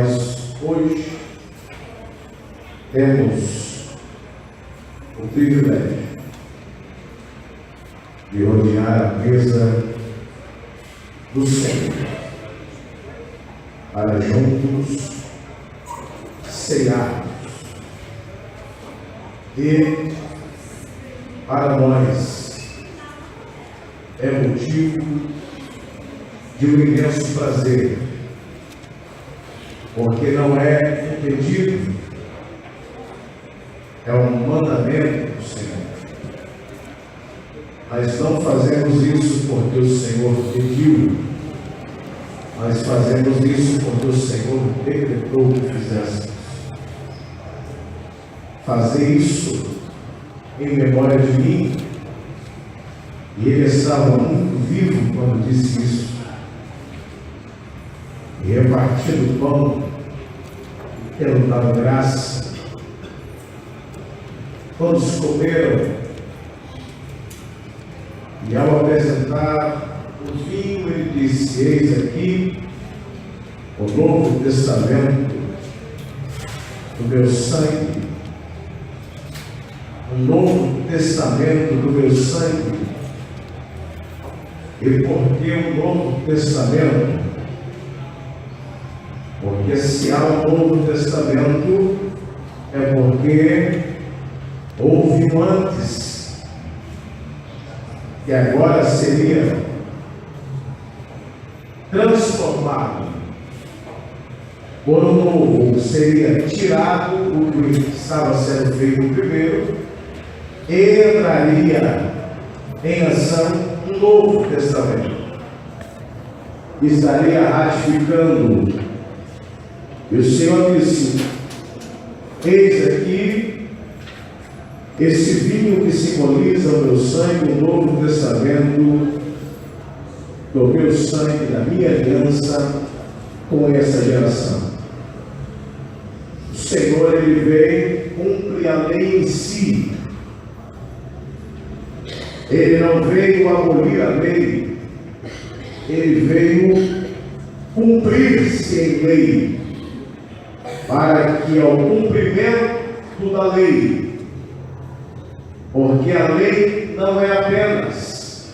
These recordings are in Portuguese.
Nós hoje temos o privilégio de rodear a mesa do Senhor para juntos cearmos. E para nós é motivo de um imenso prazer, porque não é um pedido, é um mandamento do Senhor. Nós não fazemos isso porque o Senhor pediu, nós fazemos isso porque o Senhor decretou que fizéssemos. Fazer isso em memória de mim, e ele estava muito vivo quando disse isso, e repartindo o pão, tendo dado graça. Todos comeram, e ao apresentar o vinho, ele disse: eis aqui o Novo Testamento do meu sangue, o Novo Testamento do meu sangue. E por que o Novo Testamento? Porque se há um Novo Testamento, é porque houve um antes, que agora seria transformado por um novo, seria tirado o que estava sendo feito primeiro, e entraria em ação um Novo Testamento. Estaria ratificando. E o Senhor disse: eis aqui esse vinho que simboliza o meu sangue, o Novo Testamento do meu sangue, da minha aliança com essa geração. O Senhor, ele veio cumprir a lei em si. Ele não veio abolir a lei, ele veio cumprir-se em lei, para que ao cumprimento da lei, porque a lei não é apenas,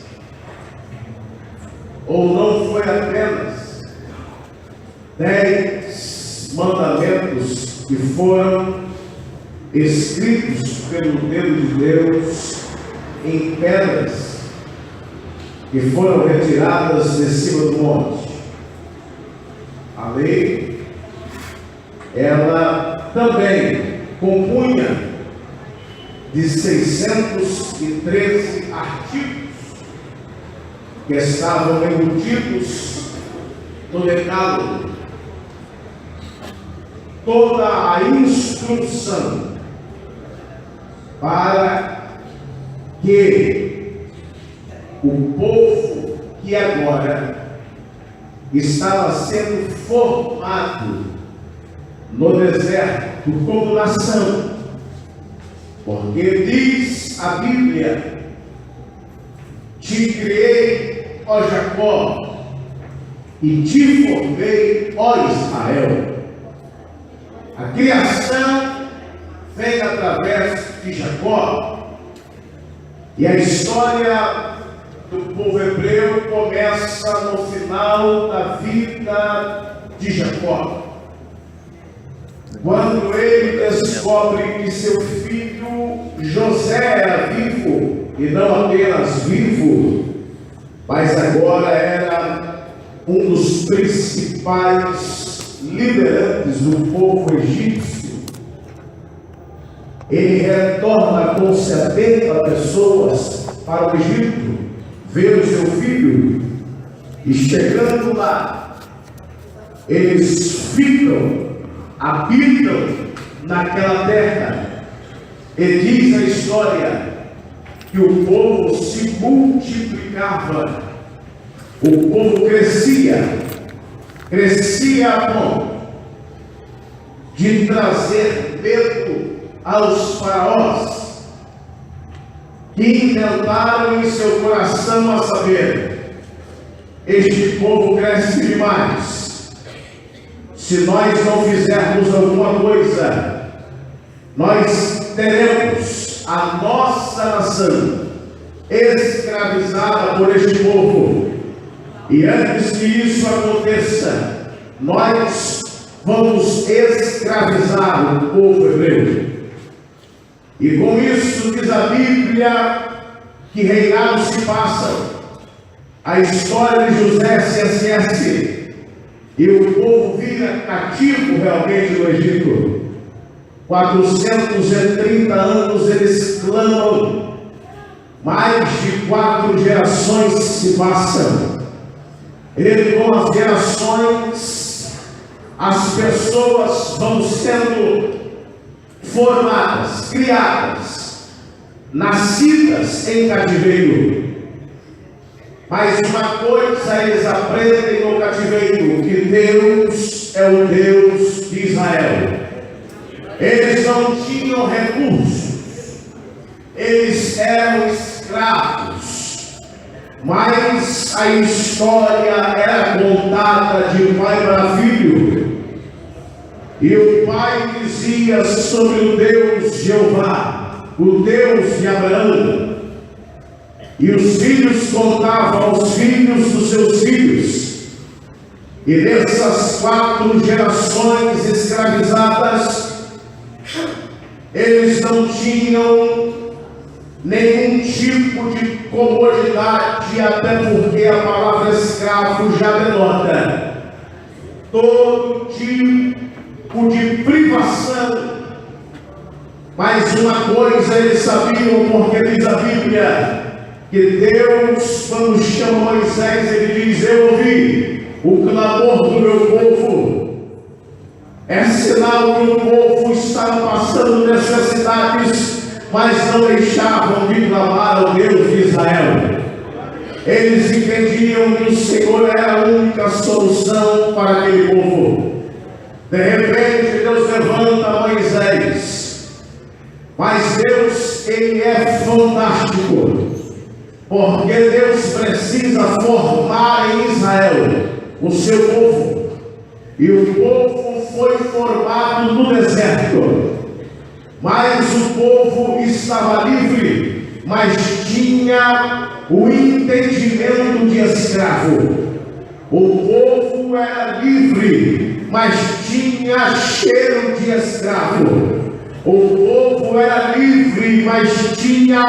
ou não foi apenas 10 mandamentos que foram escritos pelo dedo de Deus em pedras, que foram retiradas de cima do monte. A lei, ela também compunha de 613 artigos que estavam embutidos no decálogo. Toda a instrução para que o povo que agora estava sendo formado no deserto como nação, porque diz a Bíblia: te criei, ó Jacó, e te formei, ó Israel. A criação vem através de Jacó, e a história do povo hebreu começa no final da vida de Jacó, quando ele descobre que seu filho José era vivo, e não apenas vivo, mas agora era um dos principais liderantes do povo egípcio. Ele retorna com 70 pessoas para o Egito, ver o seu filho, e chegando lá, eles habitam naquela terra, e diz a história que o povo se multiplicava, o povo crescia a ponto de trazer medo aos faraós, que inventaram em seu coração a saber: este povo cresce demais, se nós não fizermos alguma coisa, nós teremos a nossa nação escravizada por este povo. E antes que isso aconteça, nós vamos escravizar o povo hebreu. E com isso diz a Bíblia que reinados se passam, a história de José se esquece e o povo vira cativo realmente no Egito. 430 anos eles clamam, mais de 4 gerações se passam. E com as gerações, as pessoas vão sendo formadas, criadas, nascidas em cativeiro. Mas uma coisa eles aprendem no cativeiro, que Deus é o Deus de Israel. Eles não tinham recursos, eles eram escravos, mas a história era contada de pai para filho. E o pai dizia sobre o Deus Jeová, o Deus de Abraão. E os filhos contavam aos filhos dos seus filhos. E dessas 4 gerações escravizadas, eles não tinham nenhum tipo de comodidade, até porque a palavra escravo já denota todo tipo de privação. Mas uma coisa eles sabiam, porque diz a Bíblia que Deus, quando chama Moisés, ele diz: eu ouvi o clamor do meu povo. É sinal que o povo estava passando necessidades, mas não deixavam de clamar ao Deus de Israel. Eles entendiam que o Senhor era a única solução para aquele povo. De repente Deus levanta Moisés, mas Deus, ele é fantástico, porque Deus precisa formar em Israel o seu povo. E o povo foi formado no deserto, mas o povo estava livre, mas tinha o entendimento de escravo. O povo era livre, mas tinha cheiro de escravo. O povo era livre, mas tinha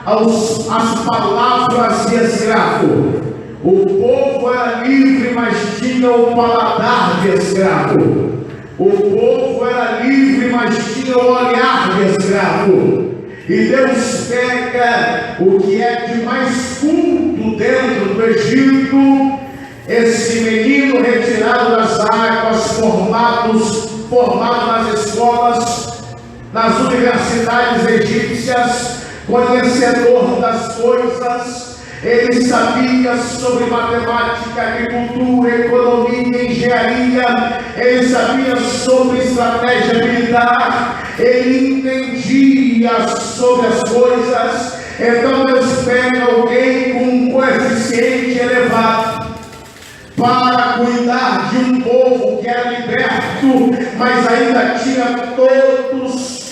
as palavras de escravo. O povo era livre, mas tinha o paladar de escravo. O povo era livre, mas tinha o olhar de escravo. E Deus pega o que é de mais culto dentro do Egito, esse menino retirado das águas, formado nas escolas, nas universidades egípcias, conhecedor das coisas. Ele sabia sobre matemática, agricultura, economia, engenharia. Ele sabia sobre estratégia militar. Ele entendia sobre as coisas. Então Deus pega alguém com um coeficiente elevado para cuidar de um povo que era liberto, mas ainda tinha todos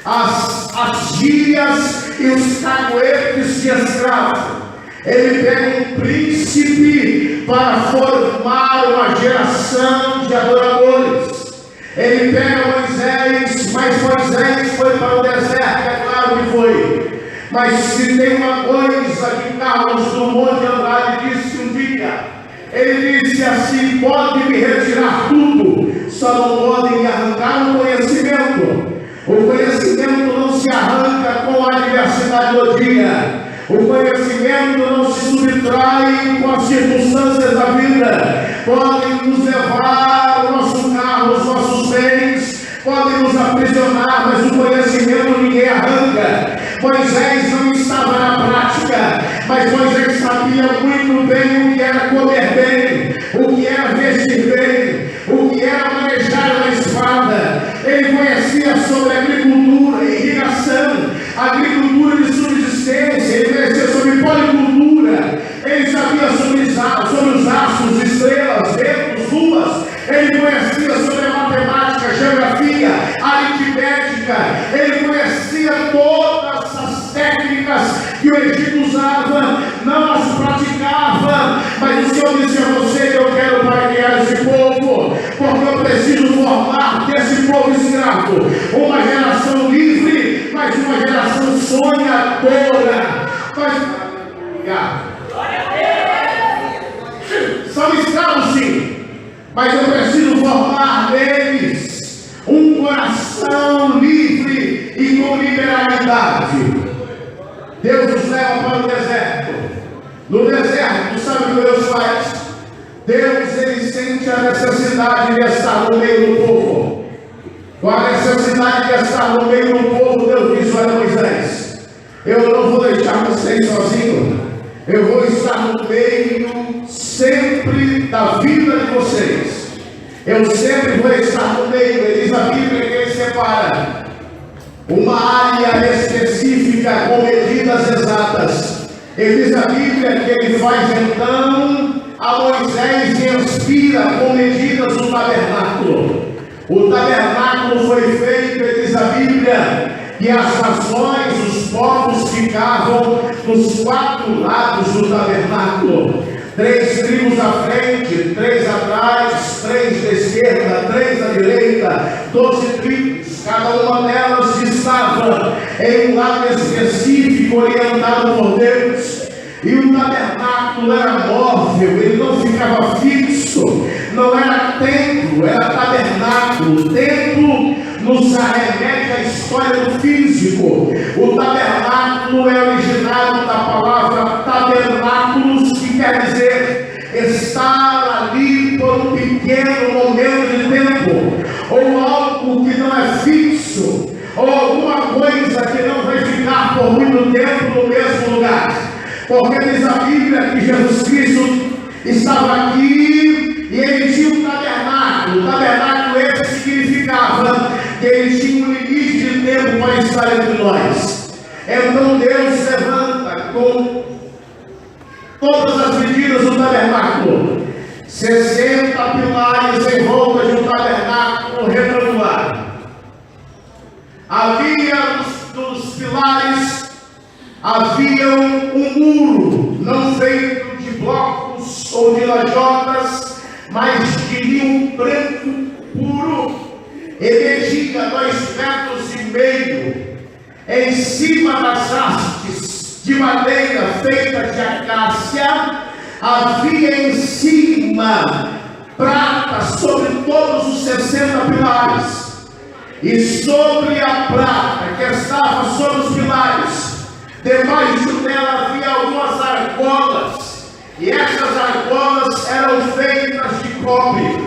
as gírias e os caguetes de escravo. Ele pega um príncipe para formar uma geração de adoradores. Ele pega Moisés, mas Moisés foi para o deserto, é claro que foi. Mas se tem uma coisa que Carlos Drummond de Andrade disse um dia, ele disse assim: pode me retirar tudo, só não podem me arrancar o conhecimento. O conhecimento não se arranca com a adversidade do dia. O conhecimento não se subtrai com as circunstâncias da vida. Podem nos levar o nosso carro, os nossos bens, podem nos aprisionar, mas o conhecimento ninguém arranca. Moisés não estava na prática, mas Moisés sabia muito bem o que era comer bem, o que era vestir bem, o que era manejar uma espada. Ele conhecia sobre agricultura, irrigação, agricultura de subsistência. Ele conhecia sobre policultura. Ele sabia sobre os astros, estrelas, ventos, luas. Ele conhecia Deus nos leva para o deserto. No deserto, sabe o que Deus faz? Deus, ele sente a necessidade de estar no meio do povo. Com a necessidade de estar no meio do povo, Deus diz: olha, Moisés, eu não vou deixar vocês sozinhos. Eu vou estar no meio sempre da vida de vocês. Eu sempre vou estar no meio. Ele diz a Bíblia que ele separa uma área específica com medidas exatas. Ele diz a Bíblia que ele faz então a Moisés e inspira com medidas o tabernáculo. O tabernáculo foi feito, ele diz a Bíblia, e as nações, os povos ficavam nos 4 lados do tabernáculo. 3 tribos à frente, 3 atrás, 3 da esquerda, 3 à direita, 12 tribos, cada uma delas estava em um lado específico, orientado por Deus. E o tabernáculo era móvel, ele não ficava fixo, não era templo, era tabernáculo. Templo nos arremete à história do físico. O tabernáculo é originado da palavra tabernáculos, que quer dizer estar ali por um pequeno momento de tempo, ou algo que não é fixo, ou alguma coisa que não vai ficar por muito tempo no mesmo lugar. Porque diz a Bíblia que Jesus Cristo estava aqui e ele tinha um tabernáculo. O tabernáculo esse significava que ele tinha um limite de tempo para estar entre nós. Então Deus levanta com todas as medidas do tabernáculo 60 pilares em volta de um tabernáculo retangular. Havia dos pilares havia um muro, não feito de blocos ou de lajotas, mas de linho branco puro, e media 2,5 metros. Em cima das hastes de madeira feita de acácia, havia em cima prata sobre todos os 60 pilares. E sobre a prata que estava sobre os pilares, debaixo dela havia algumas argolas, e essas argolas eram feitas de cobre,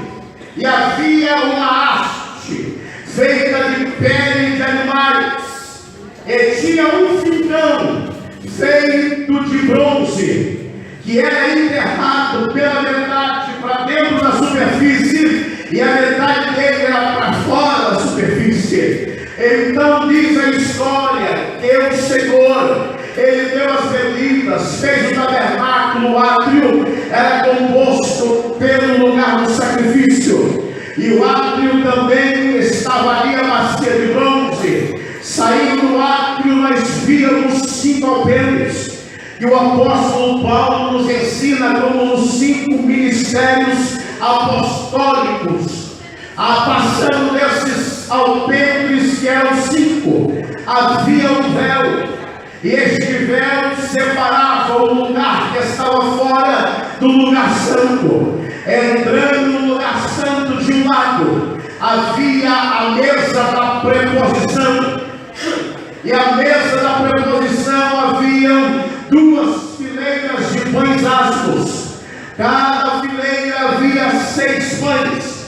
e havia uma haste feita de pele de animais, e tinha um ficão feito de bronze, que era enterrado pela metade para dentro da superfície, e a metade dele era para fora da superfície. Então diz a história que o Senhor, ele deu as medidas, fez o tabernáculo, o átrio era composto pelo lugar do sacrifício, e o átrio também estava ali a bacia de bronze. Saindo do átrio nós víamos 5 alpendres, que o apóstolo Paulo nos ensina como os 5 ministérios apostólicos. Passando desses alpendres, que eram 5, havia um véu, e este véu separava o lugar que estava fora do lugar santo. Entrando no lugar santo de um lado, havia a mesa da preposição, e a mesa da preposição havia 2 fileiras de pães asmos, cada fileira havia 6 pães.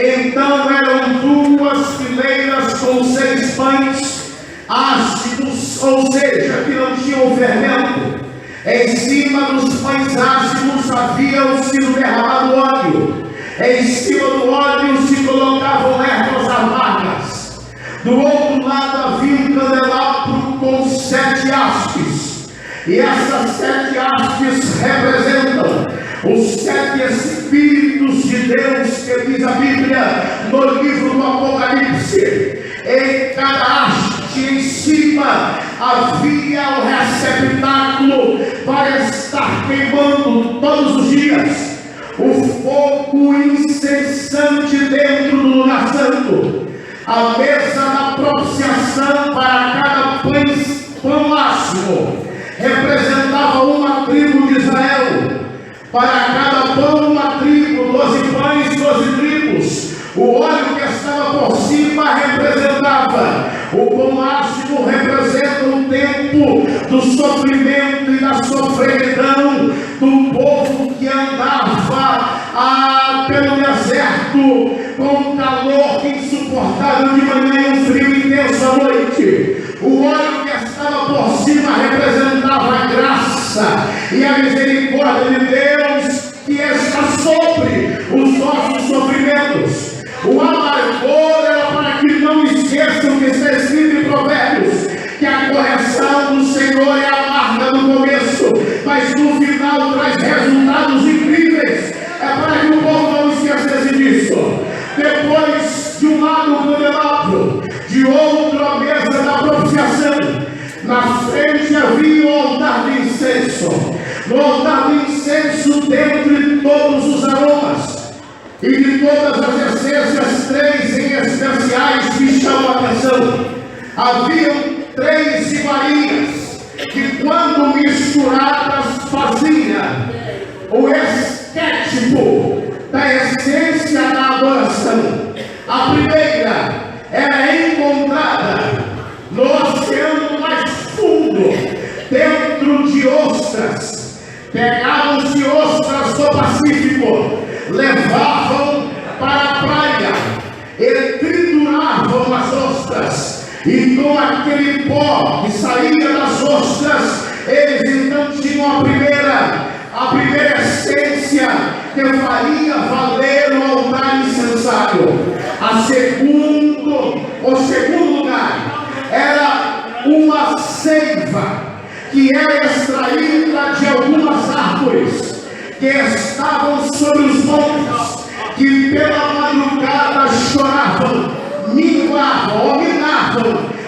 Então eram 2 fileiras com 6 pães ácidos, ou seja, que não tinham fermento. Em cima dos pães ácidos havia sido derramado óleo. Em cima do óleo se colocavam ervas amargas. Do outro lado havia um candelabro com 7 hastes. E essas 7 hastes representam os 7 Espíritos de Deus, que diz a Bíblia no livro do Apocalipse. Em cada haste em cima havia o receptáculo para estar queimando todos os dias o fogo incessante dentro do lugar santo. A mesa da propiciação para cada pão máximo representava uma tribo de Israel. Para cada pão uma tribo, 12 pães, 12 tribos. O óleo que estava por cima representava, o pão máximo representa o tempo do sofrimento e da sofreguidão do povo que andava pelo deserto com calor insuportável de manhã e um frio intenso à noite. O óleo que estava por cima representava a graça e a misericórdia de Deus que está sobre os nossos sofrimentos. O amargor era para que não esqueçam que está escrito em Provérbios, que a correção do Senhor é amarga no começo, mas no final traz resultados incríveis. É para que o povo não esquecesse disso. Depois de um lado o candelabro, de outro a mesa da propiciação, na frente havia o altar de incenso. No altar de incenso, dentre todos os aromas e de todas as essências, 3 em especiais me chamam a atenção. Haviam 3 iguarias que, quando misturadas, fazia o esquétipo da essência da adoração. A primeira era encontrada no oceano mais fundo, dentro de ostras. Pegavam-se ostras do Pacífico, levavam para a praia e trituravam as ostras, e com aquele pó que saía das ostras, eles então tinham a primeira essência que faria valer o altar incensário. O segundo lugar era uma seiva que era extraída de algumas árvores que estavam sobre os montes, que pela madrugada choravam, minavam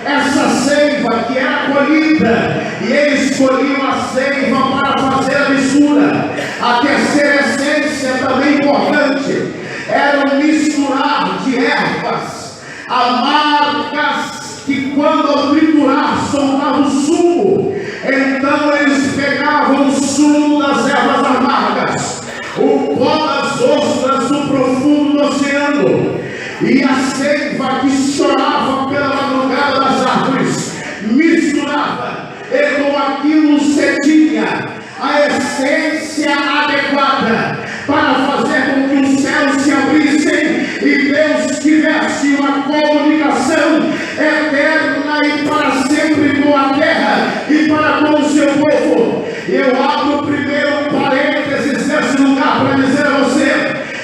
essa seiva que era colhida, e eles colhiam a seiva para fazer a mistura. A terceira essência, também importante, era o misturar de ervas amargas, que quando ao triturar soltavam o sumo. Então eles pegavam o sumo das ervas amargas, o pó das ostras do profundo do oceano, e a seiva que chorava pela madrugada das árvores, misturava, e com aquilo se tinha a essência adequada para fazer com que os céus se abrissem e Deus tivesse uma comunicação eterna e para sempre com a terra e para com o seu povo. Eu abro primeiro parênteses nesse lugar para dizer a você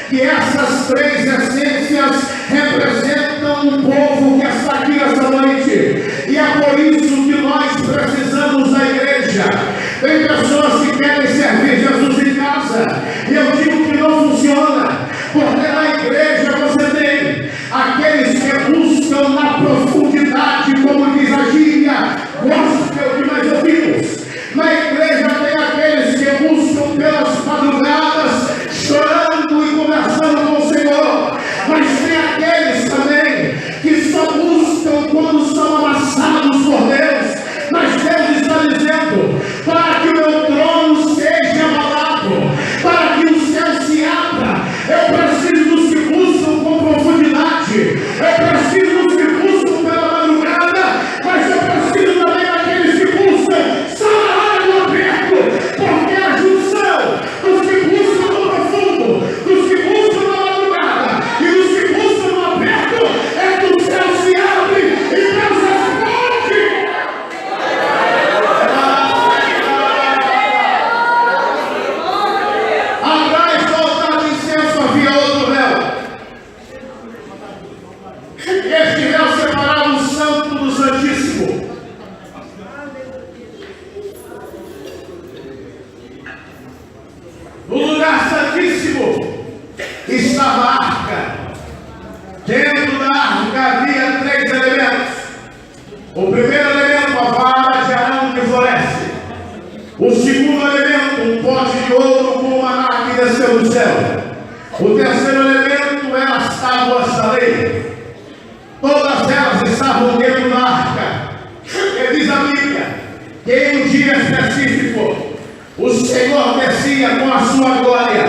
que essas 3 essências representam um povo que está aqui esta noite, e é por isso que nós precisamos da igreja. Tem pessoas que querem servir Jesus em casa, e eu digo que não funciona, porque na igreja você tem aqueles que buscam na profundidade, como diz a gíria, gospel que nós ouvimos. Na igreja tem aqueles que buscam pelas madrugadas, chorando e conversando com o Senhor, mas tem aqueles também que só buscam quando são amassados por Deus. Mas Deus está dizendo: para que o meu trono seja abalado, para que o céu se abra, eu preciso dos que buscam com profundidade, eu preciso dos que buscam pela madrugada, mas eu preciso também daqueles que buscam salário aberto, porque a junção dos que buscam no profundo, dos que buscam na madrugada e dos que buscam no aberto, é que o céu se abre e Deus responde. Atrás do altar de incenso havia outro véu. Este véu separava o santo do santíssimo. No lugar santíssimo estava a arca. Dentro da arca havia 3 elementos. O primeiro elemento, a vara de Arão que floresce. O segundo elemento, um pote de ouro com o maná que desceu do céu. O terceiro elemento eram as tábuas da lei. Todas elas estavam dentro da arca. E diz a Bíblia que em um dia específico o Senhor descia com a sua glória,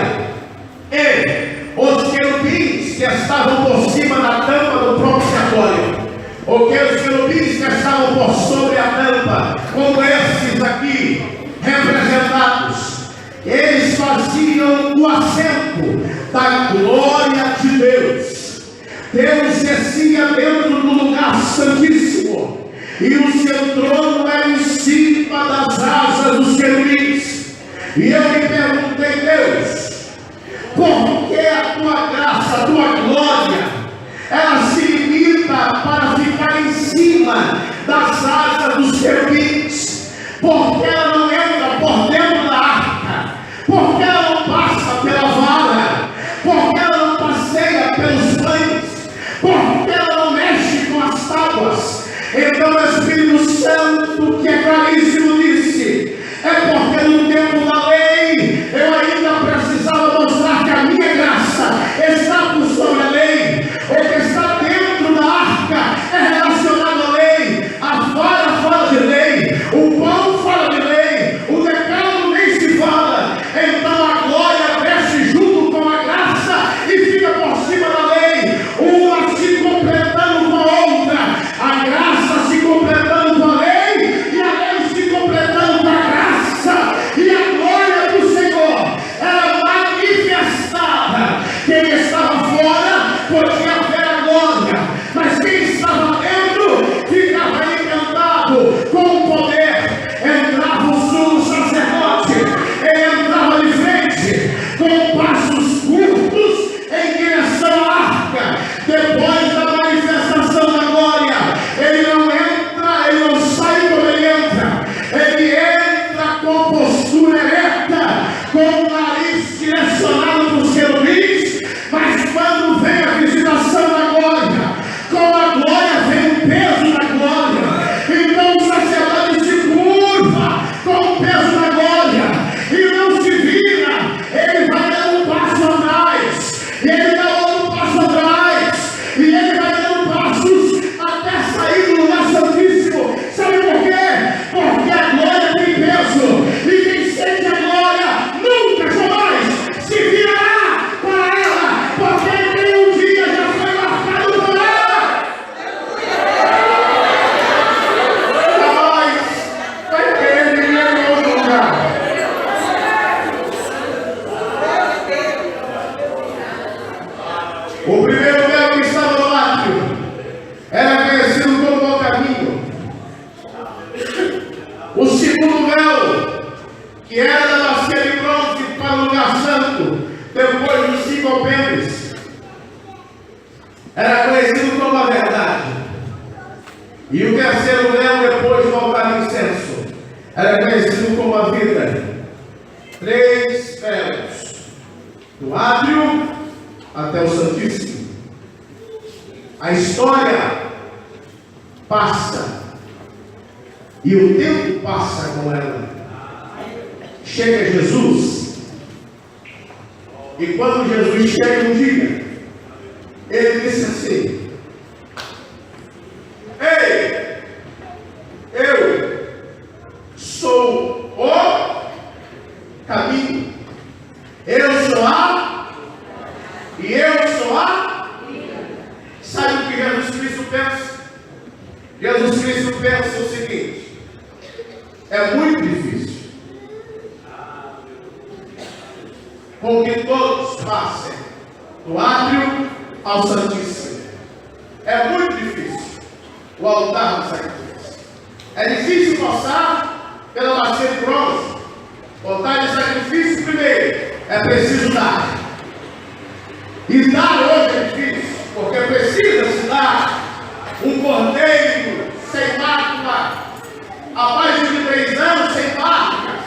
e os querubins que estavam por cima da tampa do propiciatório, os querubins que estavam por sobre a tampa, como esses Deus descia dentro do lugar santíssimo, e o seu trono era em cima das asas dos querubins. E eu me perguntei: Deus, por que a tua graça, a tua glória, ela se limita para ficar em cima das asas dos querubins? Por que ela não entra por dentro da arca? Por que ela não passa pela vara? Por que ela não passeia pelos pães? Por que ela não mexe com as tábuas? Então o Espírito Santo, que é claríssimo, disse: é porque no tempo da lei eu ainda precisava mostrar que a minha graça está por sobre a lei. O que está dentro da arca é relacionado à lei. A vara fala de lei, o pão fala de lei, o decálogo nem se fala. Então a glória desce junto com a graça e fica por cima da lei, uma se completando com a outra, a graça se completando com a lei e a lei se completando com a graça, e a glória do Senhor era manifestada. Quem estava fora podia ver a glória, mas quem estava dentro ficava encantado com o poder. Entrava o sumo sacerdote, ele entrava de frente com passos curtos em direção à arca. Depois da manifestação da glória, ele não entra, ele não sai como ele entra. Ele entra com postura ereta, com o nariz direcionado para os querubins. Mas quando vem a visitação da glória, com a glória vem o peso da glória. Então o sacerdote se curva com o peso da glória e não se vira. Ele vai dando um passo atrás, e ele dá outro passo atrás, e ele vai dando passos até sair do lugar santíssimo. Sabe por quê? Porque a glória tem peso, e quem sente a glória nunca, jamais se virará para ela, porque tem um dia já foi marcado por ela. Jamais vai querer viver em outro lugar. O primeiro véu que estava no átrio era conhecido como o caminho. O segundo véu, que era da bacia de bronze para o lugar santo, depois dos 5 alpendres, era conhecido como a verdade. E o terceiro véu, depois do altar de incenso, era conhecido como a vida. 3 véus, do átrio até o Santíssimo. A história passa, e o tempo passa com ela. Chega Jesus, e quando Jesus chega um dia, ele disse assim: ei, eu sou o caminho, eu sou a, e eu sou a. Sabe o que Jesus Cristo pensa? Jesus Cristo pensa o seguinte: é muito difícil com que todos passem do átrio ao Santíssimo. É muito difícil o altar do sacrifício. É difícil passar pela bacia de bronze. O altar de sacrifício, primeiro, é preciso dar. E dar hoje é difícil, porque precisa-se dar um cordeiro sem mácula, há mais de 3 anos sem marcas,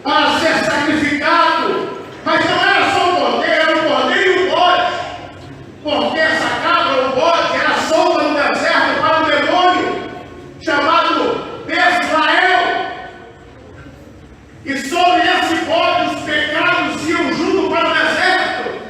para ser sacrificado. Mas não era só o cordeiro, era o cordeiro e o bode, porque essa cabra, o bode, era solta no deserto para o demônio chamado Israel. E sobre esse bode os pecados iam junto para o deserto.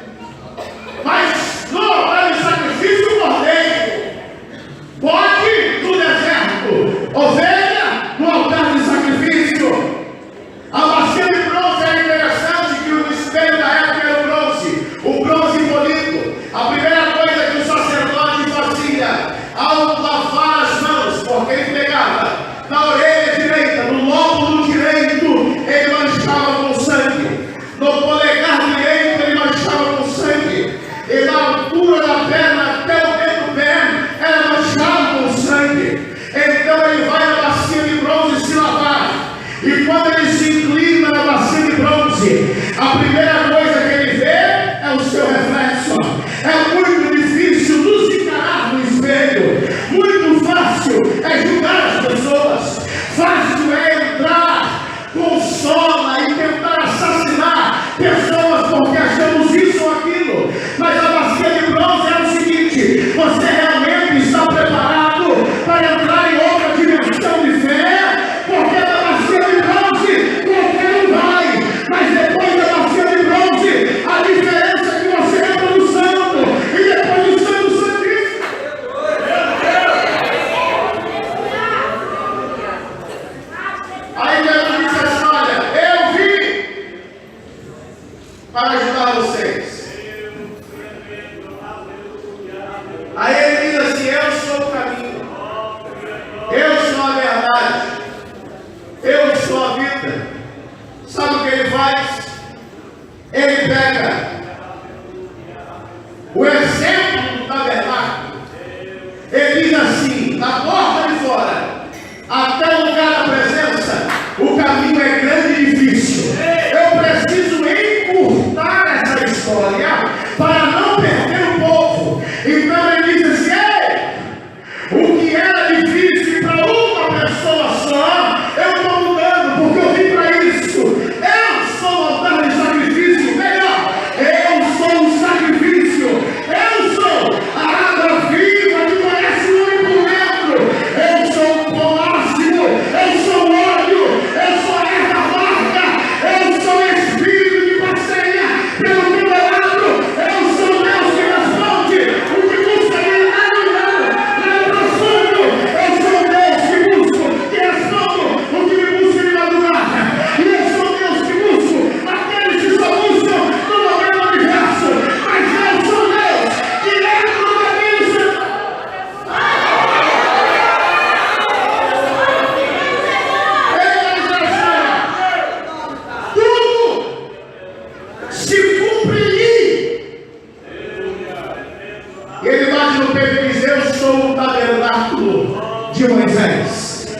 quando Pedro diz: eu sou o tabernáculo de Moisés.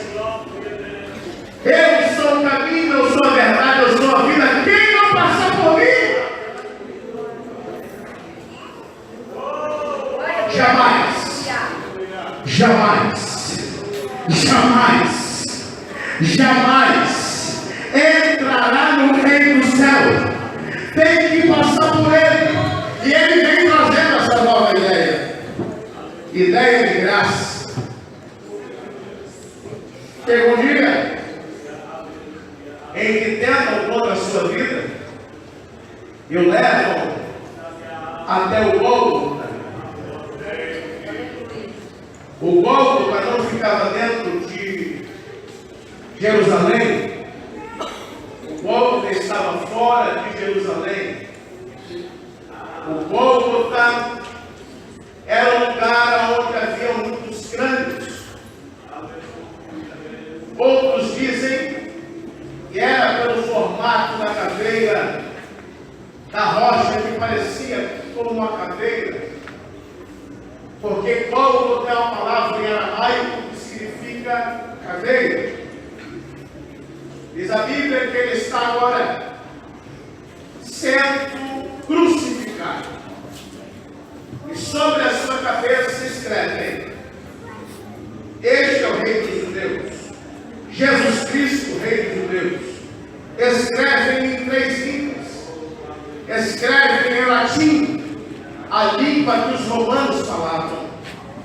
Eu sou o caminho, eu sou a verdade, eu sou a vida. Quem não passar por mim, jamais, jamais, jamais, jamais entrará no reino do céu. Tem que passar por ele. E ele vem trazendo essa nova ideia. Ideia de graça. Chega um dia em que tentam contra a sua vida e o levam até o Gólgota. O Gólgota não ficava dentro de Jerusalém. O Gólgota estava fora de Jerusalém. O Gólgota era um lugar onde havia muitos crânios. Outros dizem que era pelo formato da caveira, da rocha que parecia como uma caveira, porque Gólgota é uma palavra em aramaico que significa caveira. Diz a Bíblia que ele está agora sendo crucificado, e sobre a sua cabeça escreve: este é o Rei dos Judeus, Jesus Cristo, Rei dos Judeus. Escrevem em 3 línguas, escrevem em latim, a língua que os romanos falavam,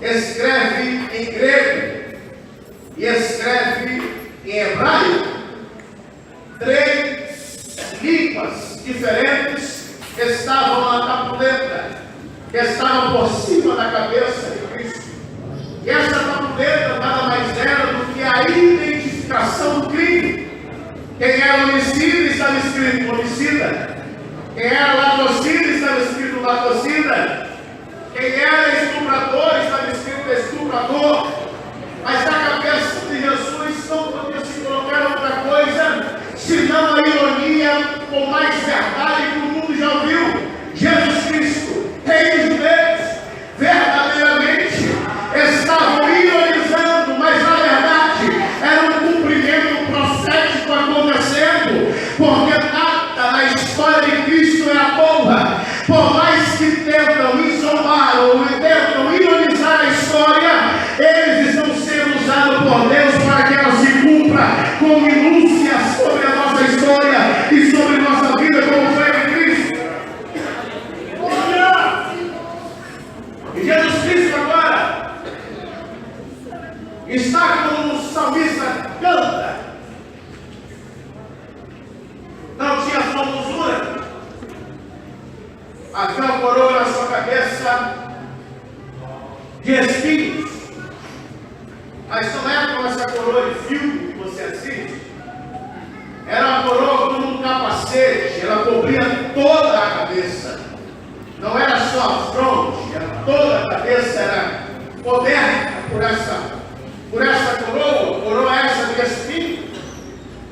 escreve em grego e escreve em hebraico. 3 línguas diferentes estavam na tapuleta, que estava por cima da cabeça de Cristo. E essa tapuleta nada mais era do que a identificação do crime. Quem era homicida estava escrito homicida. Quem era latrocida estava escrito latrocida. Quem era estuprador estava escrito estuprador. Mas na cabeça de Jesus não podia se colocar outra coisa senão a ironia com mais verdade que o mundo já ouviu. Jesus Cristo, Rei dos Judeus, verdadeiramente estavam ironizando, mas na verdade era um cumprimento profético acontecendo, porque nada na história de Cristo é à toa. Por mais que tentam isolar ou tentam ironizar a história, eles estão sendo usados por Deus para que ela se cumpra com minúcias sobre a nossa história e sobre nossa vida como fé em Cristo. E Jesus Cristo agora está como o salmista canta. Não tinha formosura, havia uma coroa na sua cabeça de espinhos, mas não era como essa coroa de filme que você assiste. Era uma coroa como um capacete, ela cobria toda a cabeça, não era só a fronte, era toda a cabeça, era coberta por essa coroa essa de espinho.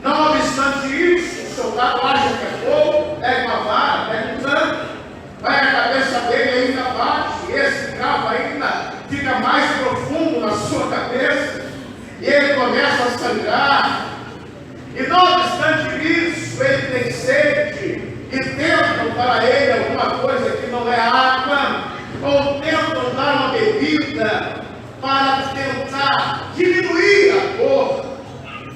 Não obstante isso, o soldado acha que é fogo, pega uma vara, pega um tanque, vai a cabeça dele ainda bate, e esse cravo ainda fica mais profundo na sua cabeça, e ele começa a sangrar. E não obstante isso, ele tem sede, e tentam para ele alguma coisa que não é água, ou tentam dar uma bebida para tentar diminuir a dor.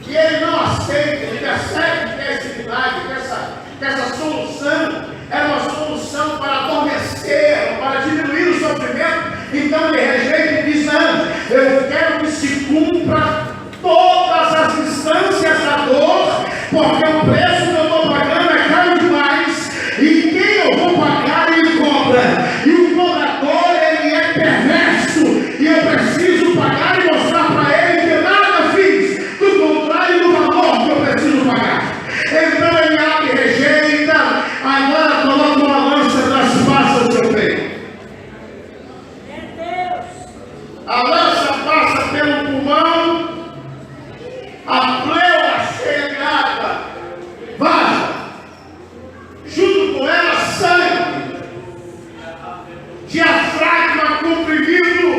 E ele não aceita, ele percebe que esse milagre, que essa solução era uma solução para adormecer, para diminuir o sofrimento. Então ele rejeita e diz: não, eu quero que se cumpra todas as instâncias da dor, porque o preço que eu estou pagando é caro demais, e quem eu vou pagar ele cobra, e o cobrador ele é perverso, e eu preciso pagar e mostrar para ele que nada fiz do contrário do valor que eu preciso pagar. Então ele abre e rejeita, agora coloca uma lança das passas do seu peito. A lança passa pelo pulmão, a pleura cheia de água vaza, junto com ela sangue, diafragma comprimido,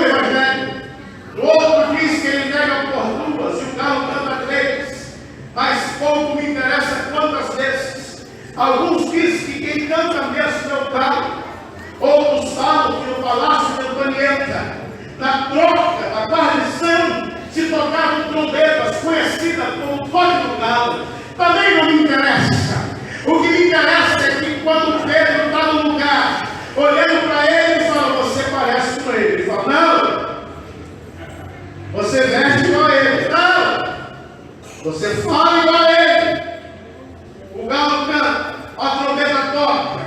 um evangelho. O outro diz que ele nega por duas e o galo canta três. Mas pouco me interessa quantas vezes. Alguns dizem que quem canta mesmo é o galo. Outros falam que no palácio de Antonieta, na troca, na guarnição, se tocavam trombetas conhecidas como toque do galo. Também não me interessa. O que me interessa é que quando Pedro está no lugar, olhando para ele, ele fala: você parece com ele. Ele fala: não. Você veste igual a ele. Não. Você fala igual a ele. O galo canta, a trombeta toca,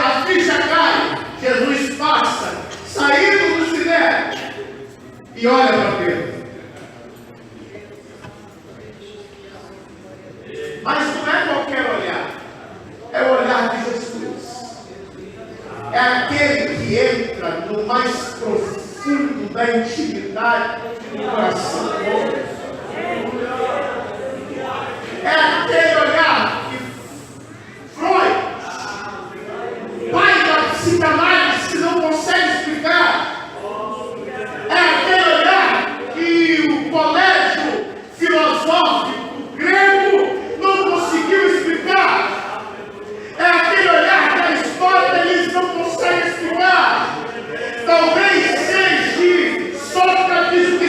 a ficha cai. Jesus passa, saindo do sinédrio, e olha para Pedro. Mas não é qualquer olhar, é o olhar de Jesus. É aquele que entra no mais profundo da intimidade do coração do homem. É aquele olhar que Freud, pai da psicanálise, que não consegue explicar. É aquele olhar que o colégio filosófico grego não conseguiu explicar. É aquele olhar da história que eles não conseguem explicar. Talvez seja Sócrates que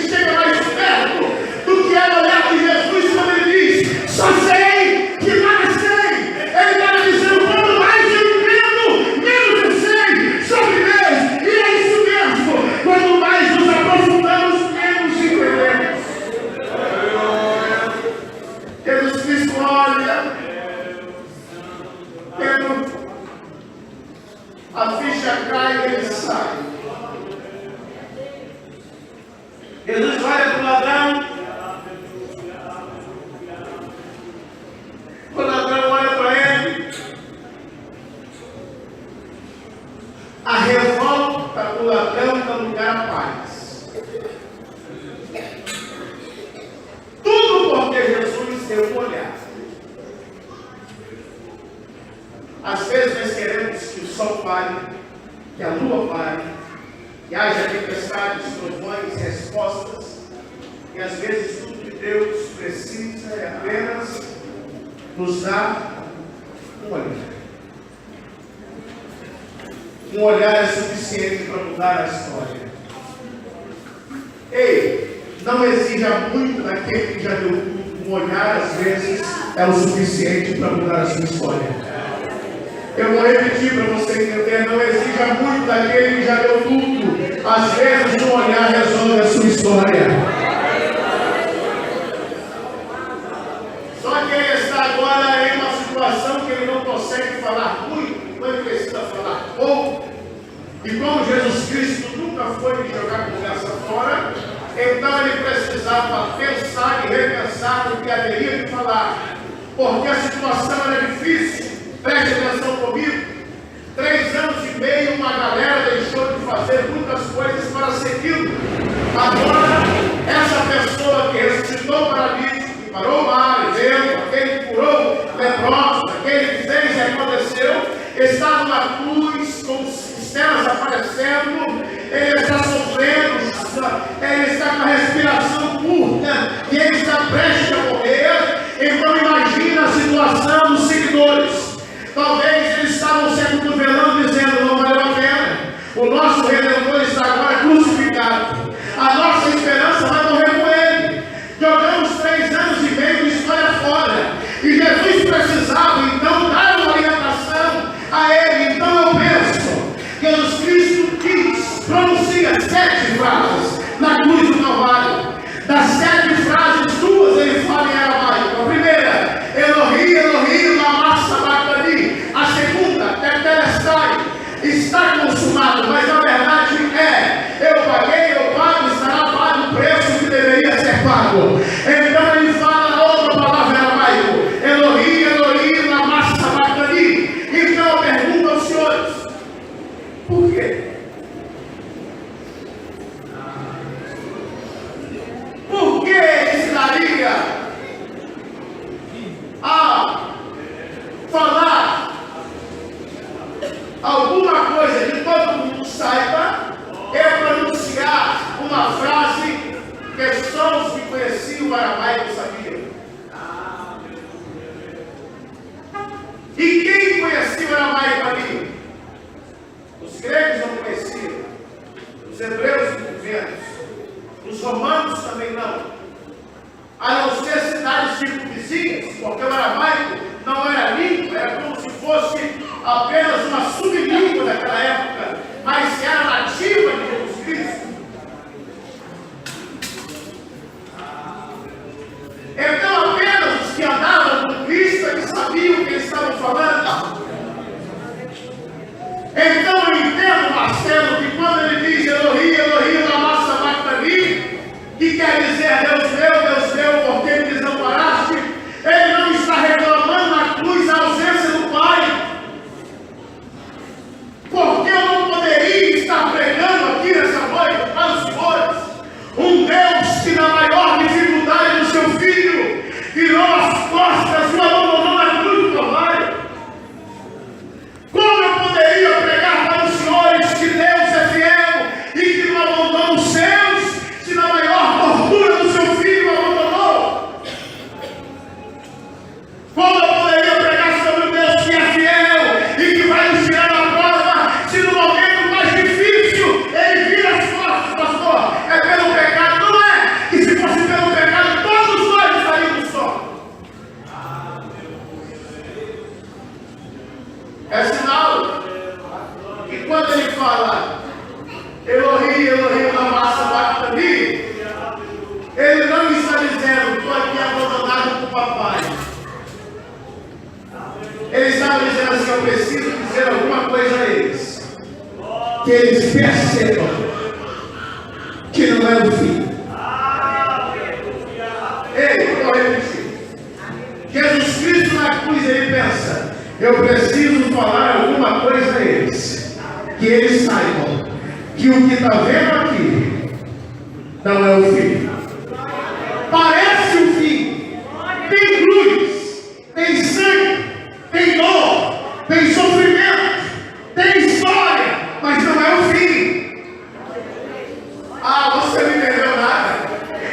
chega mais perto do que é o olhar de Jesus quando ele diz: só sei que nada sei. Ele está dizendo: quanto mais eu entendo, menos eu sei sobre Deus. E é isso mesmo. Quanto mais nos aprofundamos, menos entendemos. Jesus Cristo olha, Pedro, a ficha cai e ele sai. Jesus olha para o ladrão. O ladrão olha para ele. A revolta do ladrão dá lugar à paz. Tudo porque Jesus deu um olhar. Às vezes nós queremos que o sol pare, que a lua pare, que haja tempestades, trovões, respostas. E às vezes tudo que Deus precisa é apenas nos dar um olhar. Um olhar é suficiente para mudar a história. Ei, não exija muito daquele que já deu tudo. Um olhar, às vezes, é o suficiente para mudar a sua história. Eu vou repetir para você entender: não exija muito daquele que já deu tudo. Às vezes, um olhar resolve a sua história. Só que ele está agora em uma situação que ele não consegue falar muito, então ele precisa falar pouco. E como Jesus Cristo nunca foi de jogar conversa fora, então ele precisava pensar e repensar no que haveria de falar, porque a situação era difícil. Preste atenção comigo. 3 anos e meio, uma galera deixou de fazer muitas coisas para segui-lo. Agora, essa pessoa que ressuscitou o paralítico, que parou o mar, aquele que curou leprosos, aquele que fez e aconteceu, está numa cruz com estrelas aparecendo, ele está sofrendo, ele está com a respiração curta e ele está prestes a morrer. Então imagina a situação dos seguidores. Talvez eles estavam se acotovelando, dizendo: não valeu a pena. O nosso Redentor está agora crucificado. A nossa o aramaico sabia. E quem conhecia o aramaico ali? Os gregos não conheciam. Os hebreus muito menos. Os romanos também não. A não ser cidades circunvizinhas, porque o aramaico não era língua, era como se fosse apenas uma sublíngua daquela época, mas era nativa de Jesus Cristo. Então apenas os que andavam com Cristo é que sabiam o que eles estavam falando. Então eu entendo, Marcelo, que quando ele diz Elohi, Elohi, lama sabachthani, que quer dizer Deus meu, por que me desamparaste? Ele não está reclamando na cruz a ausência do Pai. Porque eu não poderia estar pregando aqui nessa noite para os senhores um Deus que na maior dificuldade do seu filho virou as costas e o abandonou na cruz do Calvário. Como eu poderia pregar para os senhores que Deus é fiel e que não abandona os seus, se na maior tortura do seu filho o abandonou? Como eu poderia pregar sobre o Deus que é fiel e que vai nos tirar da prova, se no momento mais difícil ele vira as costas, pastor? É pelo pecado? Não é que se fosse pelo pecado todos nós estaríamos só. É sinal que quando ele fala Elohi, Elohi, lama sabachthani, ele não está dizendo estou aqui abandonado com o papai. Ele estava dizendo assim: eu preciso dizer alguma coisa a eles, que eles percebam que não é o fim. Ei, vou repetir. Jesus Cristo na cruz, ele pensa: eu preciso falar alguma coisa a eles, que eles saibam que o que está vendo aqui não é o fim. Parece o fim. Tem cruz, tem sangue, tem dor, tem sofrimento, tem história, mas não é o fim. Ah, você não entendeu nada.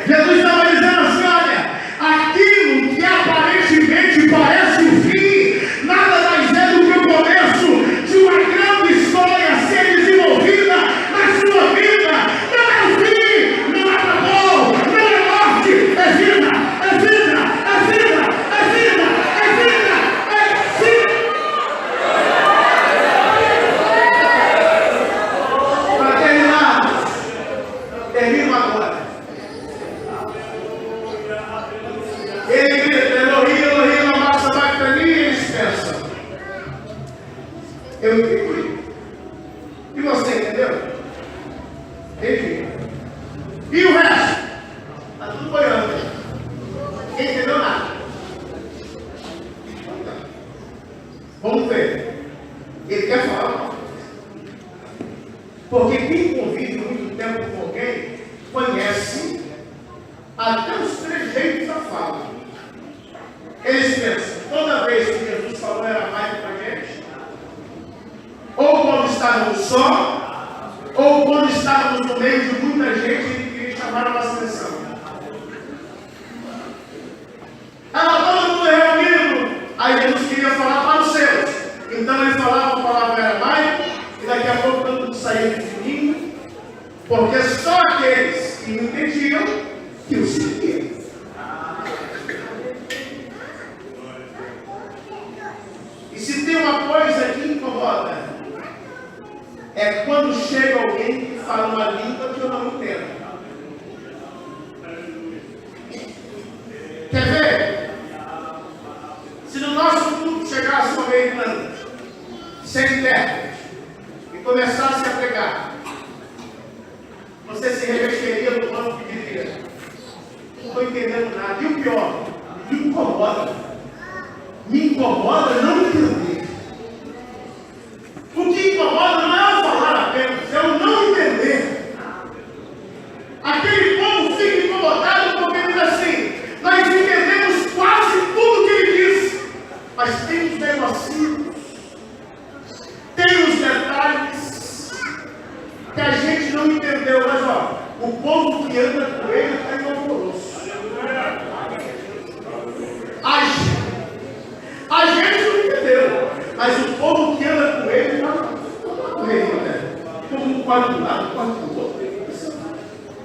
Jesus estava dizendo assim: olha, aquilo que aparentemente parece o fim, nada mais é do que o começo de uma grande história a ser desenvolvida na sua vida. Não é o fim, não acabou, não é morte, é vida, é vida, é vida, é vida, é vida, é vida. Para terminar, termino agora. Ele grita Elohi, Elohi, lama sabachthani, e eles pensam: eu entendi. E você entendeu? Entendi. E o resto? Está tudo boiando. Ninguém entendeu nada. Vamos ver. Ele quer falar uma coisa. Porque quem convive muito tempo com alguém conhece até os trejeitos da fala. Eles pensam: toda vez que Jesus falou era mais para a gente, ou quando estávamos só, ou quando estávamos no meio de muita gente, ele queria chamar a nossa atenção. Todo mundo reunido, aí Jesus queria falar para os seus. Então ele falava a palavra aramaico, e daqui a pouco todo mundo saía de fininho, porque só aqueles que entendiam que o seguiam. E se tem uma coisa que incomoda, é quando chega alguém que fala uma língua que eu não entendo. Quer ver? Se no nosso culto chegasse um americano, sem intérprete, e começasse a pregar, você se revestiria do banco e diria: não estou entendendo nada. E o pior, me incomoda. Me incomoda não entender. O que incomoda não é eu falar apenas, é eu não entender. Aquele povo fica incomodado porque diz assim: nós entendemos quase tudo que ele diz, mas tem os negocinhos, tem os detalhes que a gente não entendeu. Mas ó, o povo que anda com ele está em alvoroço.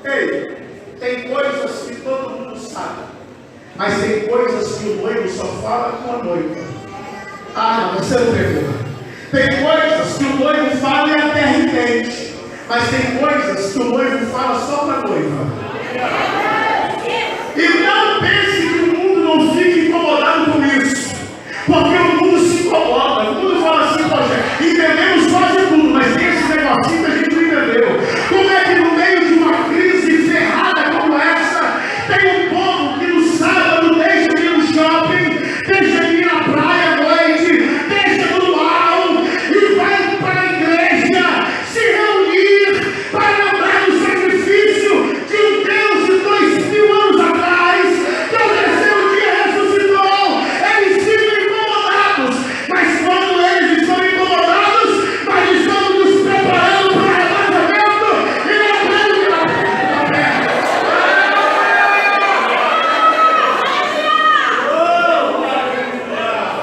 Ei, tem coisas que todo mundo sabe, mas tem coisas que o noivo só fala com a noiva. Ah, não, você não pegou. Tem coisas que o noivo fala e a terra entende, mas tem coisas que o noivo fala só para a noiva. E não pense que o mundo não fique incomodado com isso, porque o mundo se incomoda. O mundo fala assim: poxa, entendemos quase tudo, mas tem esse negocinho que a gente não entendeu. Como é que no meio de uma crise ferrada como essa, tem um povo que no sábado deixa de ir no shopping, deixa de ir na praia à noite, deixa no luau e vai para a igreja se reunir para lembrar do sacrifício de um Deus de 2000 anos atrás, que ao terceiro dia ressuscitou. Eles ficam incomodados, mas quando eles estão incomodados, nós estamos nos preparando para o arrebatamento e lembrando que nós temos a terra.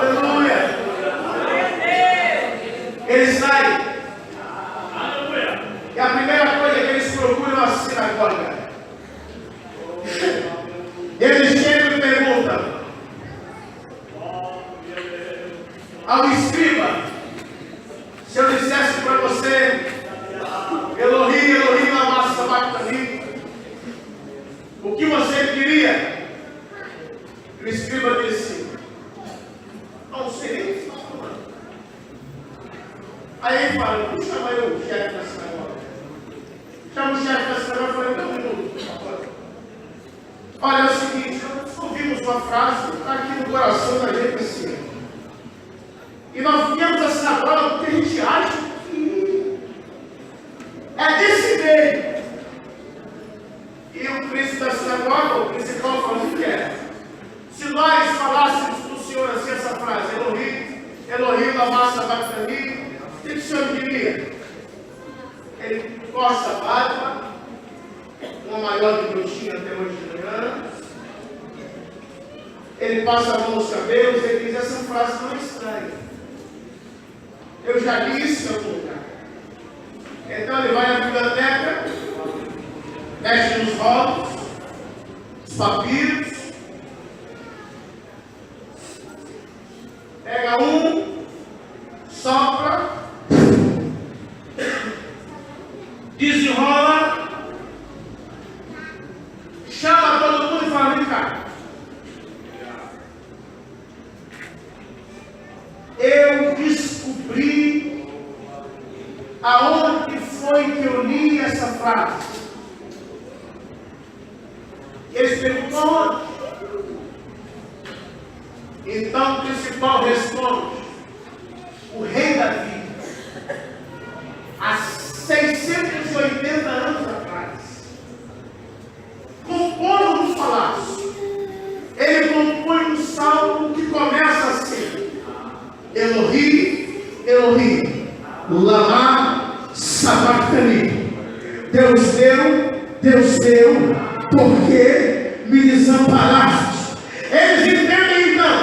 Aleluia! Eles saem. E a primeira coisa que eles procuram é a sinagoga. Eles chegam e perguntam ao escriba: se eu dissesse para você, Elohim, Elohim, lama sabachthani, o que você queria? O escriba disse: não sei nem o que está falando. Aí ele fala: vamos chamar o chefe da sinagoga. Chama o chefe da sinagoga e fala: então, um minuto, por favor. Olha, é o seguinte, nós ouvimos uma frase que está aqui no coração da gente assim. E nós viemos à sinagoga porque a gente acha que é desse meio. E o príncipe da sinagoga, o principal, falou: o que é? Se nós falássemos para o senhor assim essa frase: Elohim, Elohim, lama sabachthani, o que o senhor diria? Ele coça a barba, uma maior do que eu tinha até hoje de manhã. Ele passa a mão nos cabelos e ele diz: essa frase não é estranha. Eu já li isso em algum lugar. Então ele vai na biblioteca, mexe nos rótulos, os papiros, pega um, sopra, desenrola, chama todo mundo e fala: vem cá. Eu descobri aonde foi que eu li essa frase. E eles perguntam: onde? Então o principal responde: o rei Davi, há 680 anos atrás, compondo nos palácios, ele compõe um salmo que começa assim: Elohim, Elohim, lama sabachthani. Deus deu, porque me desamparaste. Eles entendem então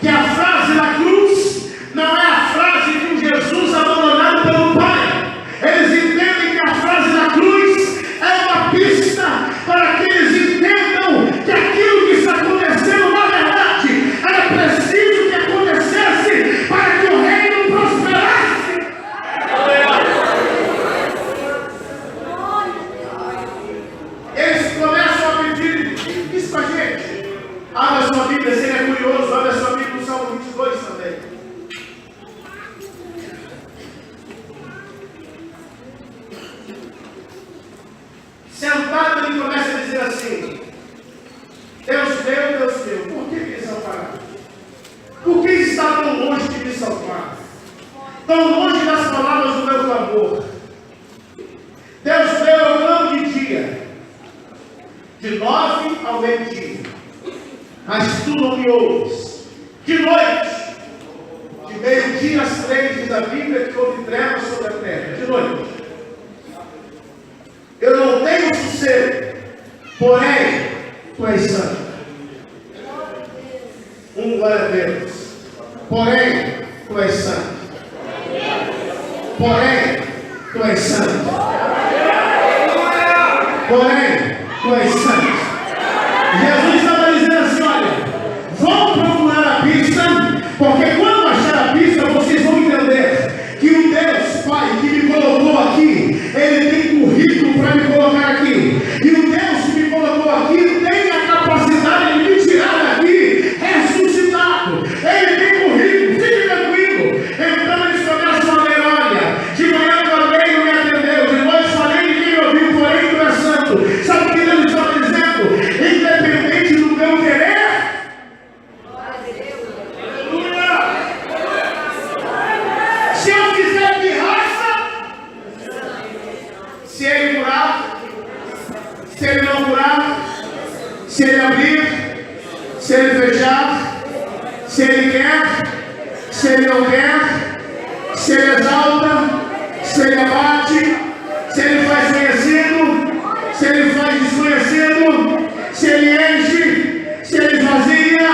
que a frase da cruz não é a frase de um Jesus abandonado pelo Pai. Eles entendem que a frase da cruz é uma pista para que eles entendam que aquilo que está acontecendo na verdade era preciso que acontecesse para que o reino prosperasse. Eles começam a pedir isso para a gente. Abra sua Bíblia, se ele é curioso, abra sua Bíblia no Salmo 22 também. Sentado, ele começa a dizer assim: Deus meu, por que me desamparaste? Por que está tão longe de me salvar? Tão longe das palavras do meu clamor? Deus meu, eu clamo de dia, de 9 ao meio-dia, mas tu não me ouves. De noite, de meio-dia às 3, diz a Bíblia, que houve trevas sobre a terra. De noite, eu não tenho sossego, porém, tu és santo. Glória a Deus. Porém, tu és santo. Porém, tu és santo. porém, tu és santo. Jesus estava dizendo assim, olha, vão procurar a pista, porque quando achar a pista, vocês vão entender que o Deus Pai que me colocou aqui, Ele tem currículo para me colocar aqui. E o Deus que me colocou aqui tem a capacidade de me tirar daqui ressuscitado. Ele tem currículo, fique tranquilo. Então eles começam a ler, olha, de manhã eu falei, não me atendeu, de noite falei, ninguém me ouviu, porém tu és santo. Sabe o que Deus estava dizendo? Independente do meu querer, se eu fizer pirraça, se ele curar, se ele não curar, se ele abrir, se ele fechar, se ele quer, se ele não quer, se ele exalta, se ele abate, se ele faz conhecido, se ele faz desconhecido, se ele enche, se ele esvazia,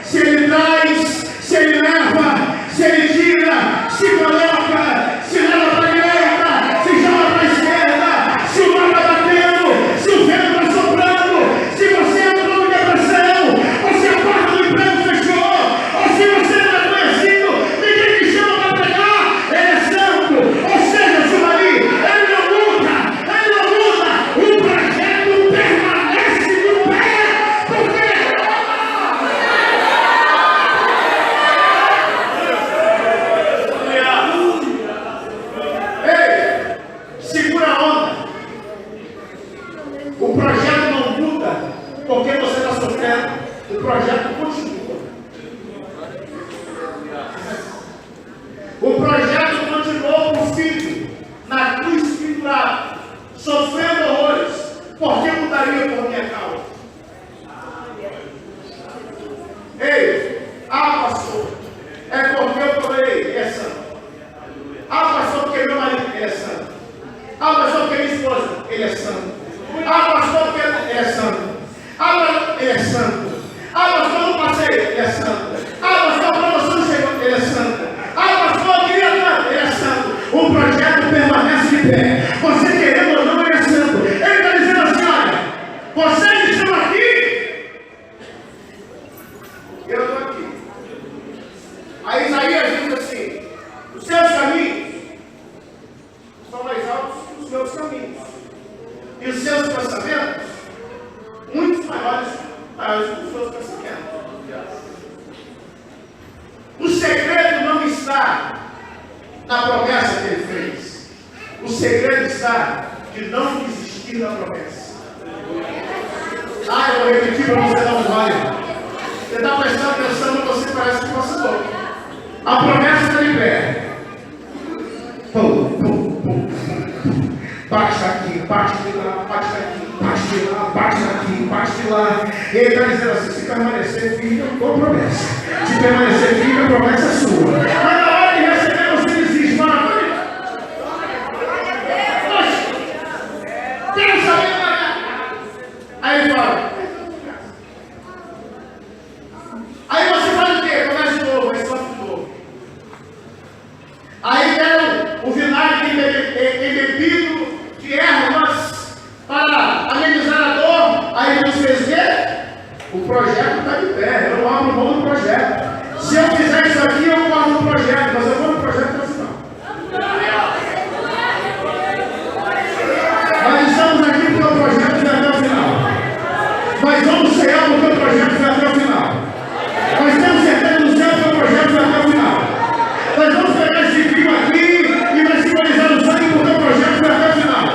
se ele traz, se ele leva, se ele tira, se coloca, se leva para a direita, se joga para a esquerda, se o mar está batendo, se o vento está soprando, se você entrou em depressão, ou se a porta do emprego fechou, ou se você não é conhecido, ninguém te chama para pregar, ele é santo. Ou seja, se ali, ele não muda, o projeto permanece no pé, porque segura a onda. O projeto não muda porque você está sofrendo. O projeto continua. O projeto continuou com o filho na cruz pendurado, sofrendo horrores. Por que mudaria por minha causa? Ei, pastor, é porque eu falei, ele é santo. Pastor, porque meu marido, ele é santo. Pastor, porque minha esposa, ele é santo. Pastor, porque ele é santo. Ele é santo. Pastor, eu não passei, ele é santo. Pastor, a promoção chegou, ele é santo. Pastor, eu queria tanto, ele é santo. O projeto permanece de pé. Você querendo ou não, ele é santo. Ele está dizendo assim, olha, vocês estão aqui, eu estou aqui. Aí Isaías diz assim, os seus caminhos são mais altos que os meus caminhos, e os seus pensamentos muito maiores que os seus pensamentos. O segredo não está na promessa que ele fez. O segredo está de não desistir da promessa. Eu vou repetir para você não vai. Você está prestando atenção, mas você parece que passou. A promessa está de pé. Bate aqui, bate lá, bate aqui, bate lá, bate aqui, bate lá. E ele está dizendo assim, se permanecer fica com promessa. Se permanecer fica, a promessa é sua. Mas na hora de receber você desiste. Quero saber pagar. Aí ele fala. Aí você faz o quê? Começa de novo, aí sofre de novo. Aí deram o vinagre embebido de ervas para amenizar a dor. Aí Deus fez o quê? O projeto está de pé. Eu não abro mão do projeto. Se eu fizer isso aqui, eu guardo o projeto, mas eu vou no projeto até o final. Nós estamos aqui porque o projeto vai até o final. Nós vamos cear porque o projeto vai até o final. Nós temos certeza do céu que o projeto vai até o final. Nós vamos pegar esse vinho aqui e vai simbolizar o sangue porque o projeto vai até o final.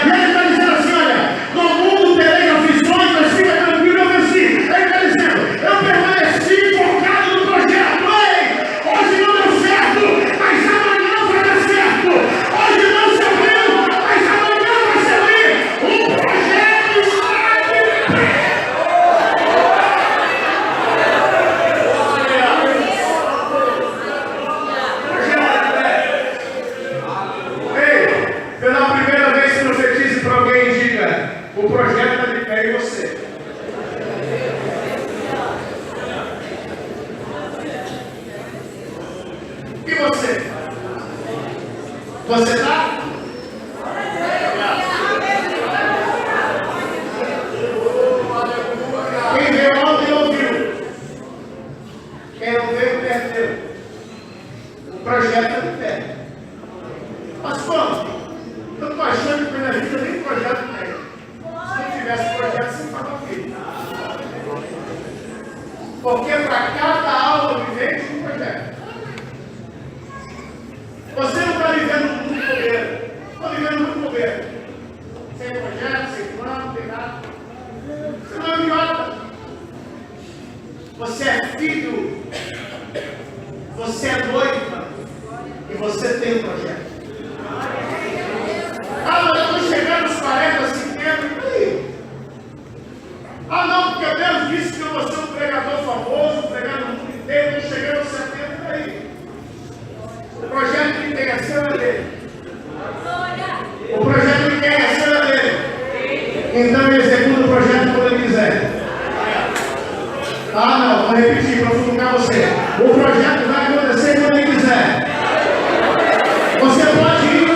E ele está dizendo assim, olha, no mundo tereis aflições, mas fica tranquilo, eu venci. Ele está dizendo, eu permaneci focado no projeto. Ei, hoje não deu certo, mas amanhã vai dar certo. Hoje não se abriu, mas amanhã vai se abrir. O projeto está de pé. Pela primeira vez que profetize para alguém, diga: o projeto está de pé em você. E você? Você está? Porque para cada alma vivente, um projeto. Você não está vivendo muito bobeira. Estou vivendo muito bobeira. Sem projeto, sem plano, não tem nada. Você não é idiota. Você é filho. Você é noiva. E você tem um projeto. Ah, mas eu estou chegando aos 40, 50. E aí? Ah, não, porque Deus disse que eu vou ser um pregador famoso, pregando no mundo inteiro. Eu estou chegando aos 70. E aí? O projeto de quem é seu é dele. O projeto de quem é seu é dele. Então ele executa o projeto quando ele quiser. Ah, não, vou repetir para futucar você. O projeto vai acontecer quando ele quiser. Você pode ir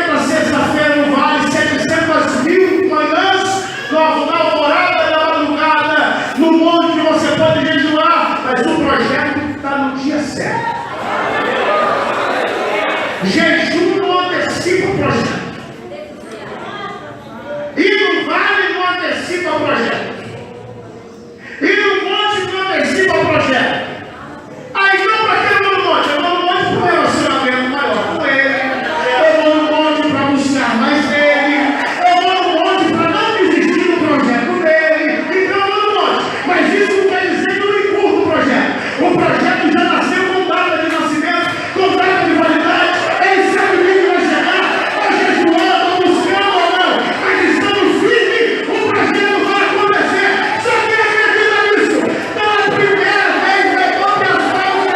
500 sexta-feira no vale, 700.000 manhãs, na alvorada da madrugada, no monte você pode jejuar, mas o projeto está no dia certo. Jejum não antecipa o projeto. E no vale não antecipa o projeto. E no monte não antecipa o projeto. Aí então para que eu vou no monte? Eu vou no monte para o relacionamento maior com ele. Eu vou no monte para buscar mais dele. Eu vou no monte para não desistir do projeto dele. Então eu vou no monte. Mas isso não quer dizer que eu não empurro o projeto. O projeto já nasceu com data de nascimento, com data de validade. Ele sabe o que vai chegar. Vai jejuando, ou buscando ou não. Mas estamos firmes. O projeto vai acontecer. Só que acredita nisso. Pela primeira vez, levante as mãos.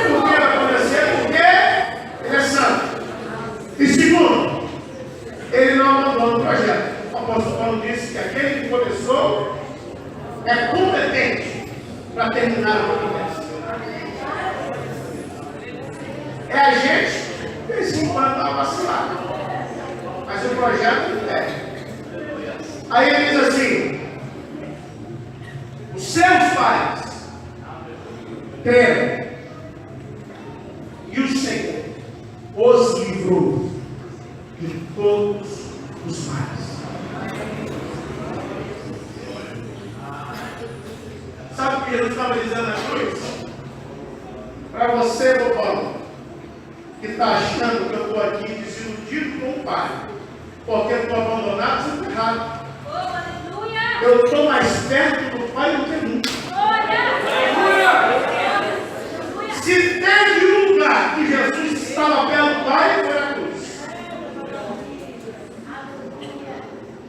Por que vai acontecer? Porque ele é santo. E segundo, ele não abandona o projeto. O apóstolo Paulo disse que aquele que começou é competente para terminar a promessa. É a gente que de vez em quando dá uma vacilada. Mas o projeto não tem. Aí ele diz assim: os seus pais creram e o Senhor os livrou de todos os males. Sabe o que Jesus estava dizendo na cruz? Para você, bobão, que está achando que eu estou aqui desiludido com o Pai, porque eu estou abandonado, você está errado. Eu estou mais perto do Pai do que nunca. Se teve um lugar que Jesus estava perto do Pai, foi na cruz.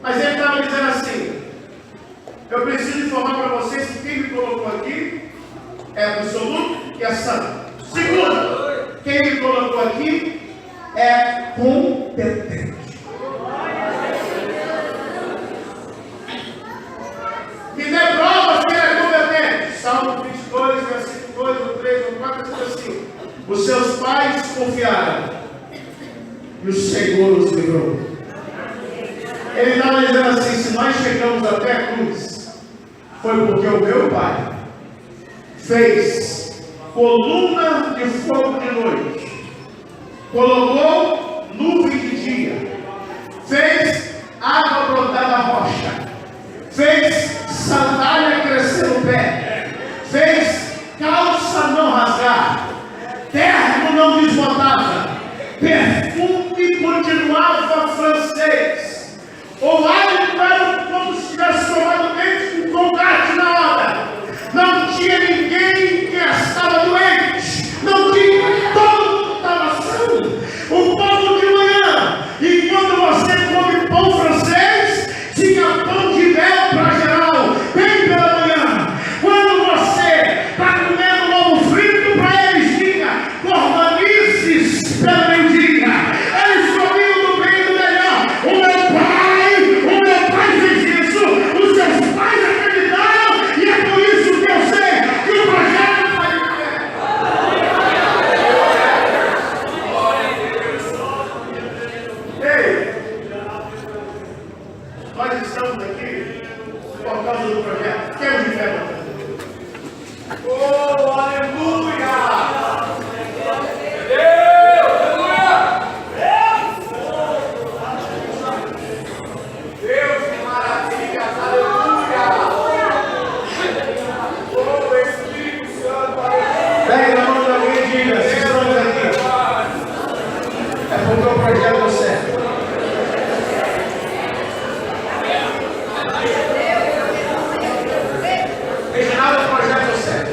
Mas ele estava dizendo assim: eu preciso informar para vocês que quem me colocou aqui é absoluto e é santo. Segundo, quem me colocou aqui é competente. Me dê provas que ele é competente. Salmo 22, versículo 2, ou 3, ou 4, diz assim: os seus pais confiaram e o Senhor os livrou. Ele estava dizendo assim: se nós chegamos até a cruz, foi porque o meu Pai fez coluna de fogo de noite, colocou nuvem de dia, fez água brotar da rocha, fez sandália crescer no pé, fez calça não rasgar, terno não desbotava, perfume continuava francês, o hálito era como se tivesse tomado dente com colgate na hora. Não tinha ninguém que estava doente, não tinha, todo mundo estava são. O É porque o projeto deu certo. Reginaldo, o projeto deu certo.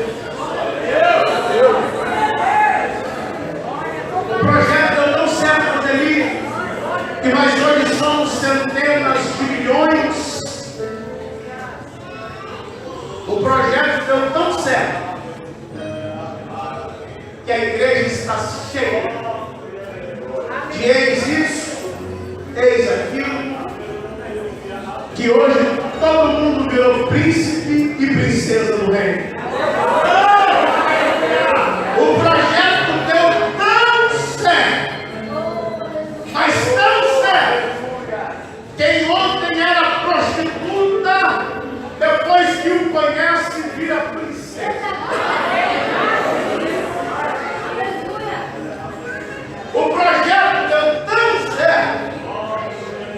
O projeto deu tão certo, Adeli, que nós hoje somos centenas de milhões. O projeto deu tão certo que a igreja está cheia de eis isso, eis aquilo, que hoje todo mundo virou príncipe e princesa do reino. O projeto deu tão certo, mas tão certo, quem ontem era prostituta, depois que o conhece, vira princesa. O projeto deu tão certo.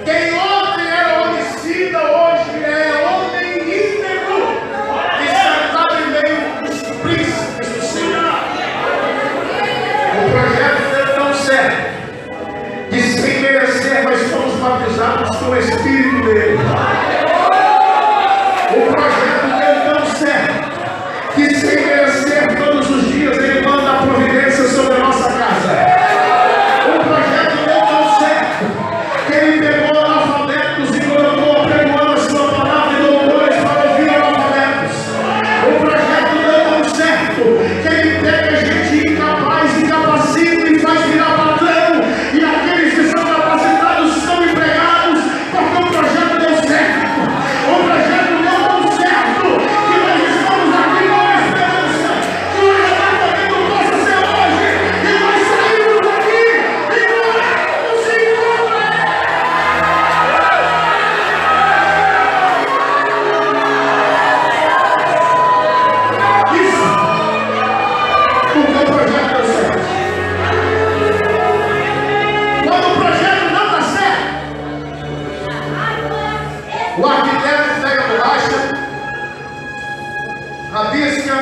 Quem ontem era homicida, hoje é homem íntegro e sentado em meio dos príncipes do Senhor. O projeto deu tão certo que, sem merecer, nós fomos batizados com o Espírito dele. O projeto deu tão certo que, sem merecer, todos os dias ele manda a providência sobre a nossa casa. O projeto deu tão certo que ele pegou analfabetos e colocou pregoando a sua palavra e doutores para ouvir analfabetos. O projeto deu tão certo que ele pega gente incapaz, incapacita e faz virar patrão, e aqueles que são capacitados são empregados, porque o projeto deu certo. O projeto deu tão certo que nós estamos aqui com a esperança que o arrebatamento possa ser hoje, e nós saímos daqui e glória do Senhor. Isso porque o projeto deu certo. Quando o projeto não dá certo, o arquiteto pega a borracha, rabisca,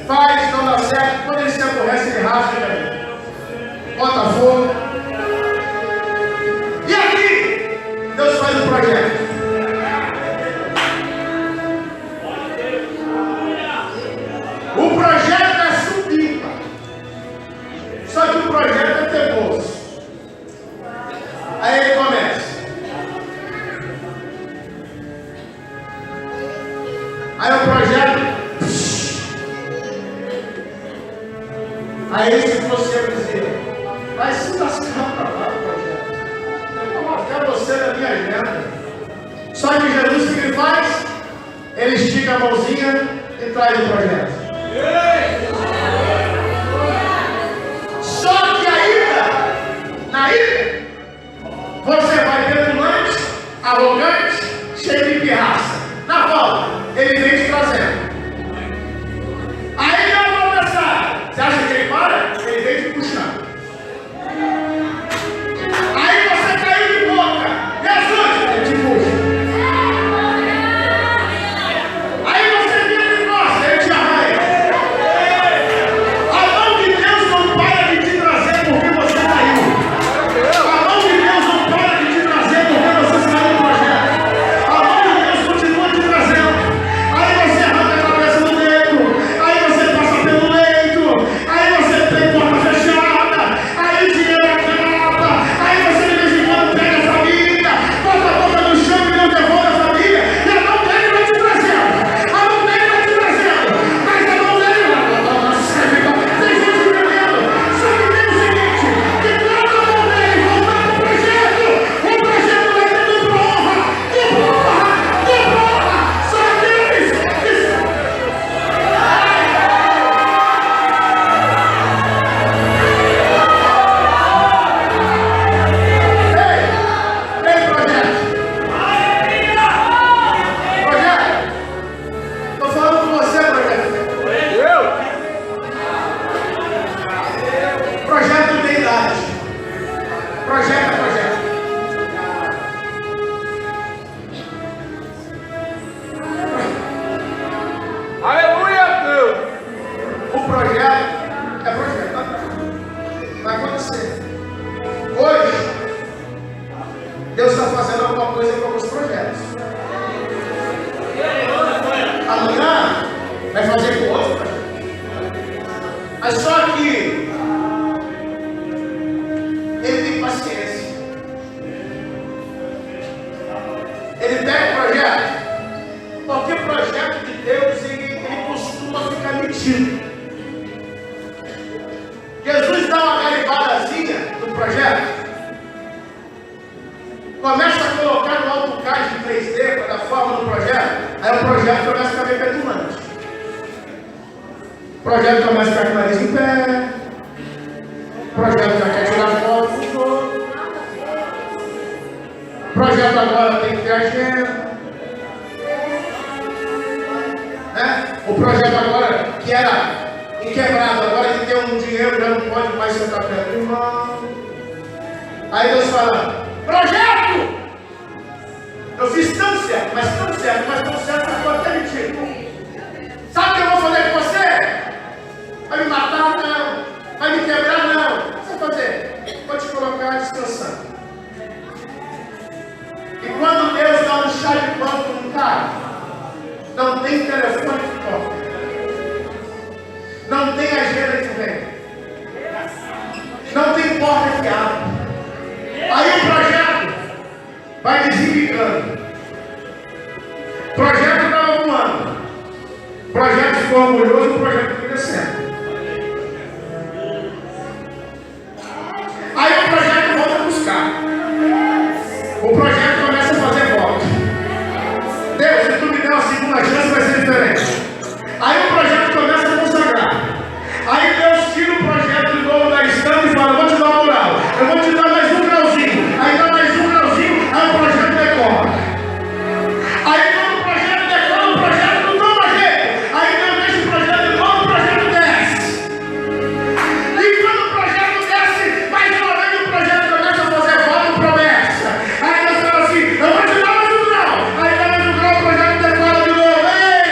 faz, não dá certo. Quando ele se aborrece, ele rasga, bota fogo. E aqui, Deus faz o projeto. O projeto é supimpa, só que o projeto é teimoso. Aí ele começa. Aí o projeto. Aí se você dizer, vai se lascar para lá o projeto. Eu vou marcar você na minha agenda. Só que Jesus, o que ele faz? Ele estica a mãozinha e traz o projeto. Só que na ida, você vai petulante, arrogante, cheio de pirraça. Na volta, ele vem te trazendo. Aí eu vou pensar, você acha que ele para? Ele vem te puxando. Aí você caiu de boca, Jesus, ele te puxa. Aí você vira de costas, ele te arranha. A mão de Deus não para de te trazer porque você caiu. A mão de Deus não para de te trazer porque você saiu do projeto. A mão de Deus continua te trazendo. Aí você arranca você. Hoje, Deus está fazendo alguma coisa com alguns projetos. Amanhã vai fazer com outro projeto. Mas só que ele tem paciência. Ele pega o projeto. Porque o projeto de Deus ele costuma ficar metido. Jesus dá uma garibadazinha no projeto. Começa a colocar no AutoCAD de 3D para dar forma no projeto. Aí o projeto começa a ficar meio petulante. O projeto começa a ficar com o nariz em pé. O projeto já quer tirar foto do todo. O projeto agora tem que ter agenda. Né? O projeto agora, que era inquebrado, agora que tem um dinheiro, já não pode mais sentar perto do irmão. Aí Deus fala: projeto! Eu fiz tão certo, mas tão certo que eu até mentir. Sabe o que eu vou fazer com você? Vai me matar? Não. Vai me quebrar? Não. O que você vai fazer? Vou te colocar descansando. E quando Deus dá um chá de banco num cara, não tem telefone que toca. Não tem agenda que vem. Não tem porta que abre. Aí o projeto vai desligando. O projeto estava voando. O projeto ficou orgulhoso, o projeto foi descendo. Aí o projeto volta a buscar. O projeto começa a fazer voto. Deus, se tu me der uma segunda chance, vai ser diferente. Aí o projeto começa a consagrar. Aí Deus tira o projeto de novo da estante e fala: vou te dar uma moral. Eu vou te dar mais um grauzinho. Aí dá mais um grauzinho, aí o projeto decola. Aí quando o projeto decola, o projeto não toma jeito. Aí Deus deixa o projeto de novo, o projeto desce. E quando o projeto desce, mais uma vez o projeto começa a fazer voto, promessa. Aí Deus fala assim: eu vou te dar mais um grau. Aí dá mais um grau, o projeto decola de novo. Ei!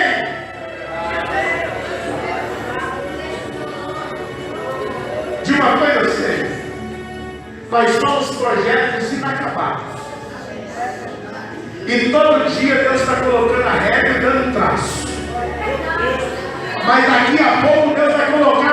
De uma coisa eu sei. Nós somos projetos inacabados. E todo dia Deus está colocando a régua e dando um traço. Mas daqui a pouco Deus vai colocar